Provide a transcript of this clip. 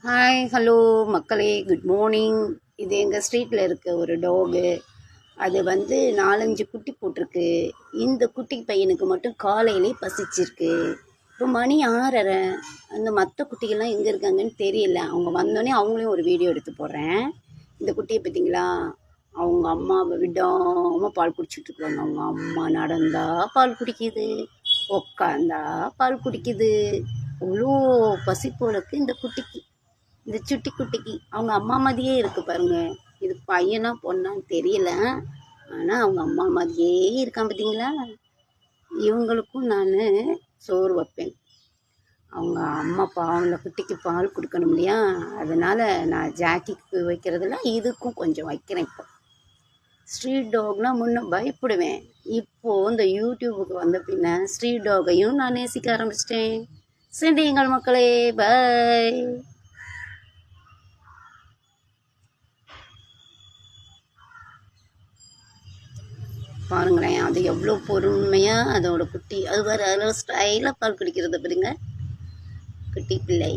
Hi hello மக்களே, good morning. இது எங்கள் ஸ்ட்ரீட்டில் இருக்க ஒரு டாகு. அது வந்து 4-5 குட்டி போட்டிருக்கு. இந்த குட்டி பையனுக்கு மட்டும் காலையிலே பசிச்சிருக்கு. இப்போ மணி 6:30. அந்த மற்ற குட்டிகள்லாம் எங்கே இருக்காங்கன்னு தெரியல. அவங்க வந்தோடனே அவங்களையும் ஒரு வீடியோ எடுத்து போடுறேன். இந்த குட்டியை பார்த்தீங்களா, அவங்க அம்மாவை விடாமல் பால் குடிச்சிட்ருக்குறாங்க. அவங்க அம்மா நடந்தா பால் குடிக்குது, உக்காந்தா பால் குடிக்குது. அவ்வளோ பசி போலக்கு இந்த குட்டிக்கு, இந்த சுட்டி குட்டிக்கு. அவங்க அம்மா மாதிரியே இருக்கு பாருங்க. இது பையனா பொண்ணான்னு தெரியல, ஆனால் அவங்க அம்மா மாதிரியே இருக்கான் பார்த்தீங்களா. இவங்களுக்கும் நான் சோறு வைப்பேன். அவங்க அம்மா பாவம் குட்டிக்கு பால் கொடுக்கணும் இல்லையா, அதனால் நான் ஜாக்கிக்கு வைக்கிறதுல இதுக்கும் கொஞ்சம் வைக்கிறேன். இப்போ ஸ்ட்ரீட் டாக்னா முன்ன பயப்படுவேன். இப்போது இந்த யூடியூபுக்கு வந்த பின்ன ஸ்ட்ரீட் டாகையும் நான் நேசிக்க ஆரம்பிச்சிட்டேன். சென்றீங்கள் மக்களே, பாய். பாருங்களேன், அது எவ்வளோ பொறுமையாக அதோட குட்டி, அது வேறு அதில் ஸ்டைலாக பால் குடிக்கிறத பாருங்க, குட்டி பிள்ளை.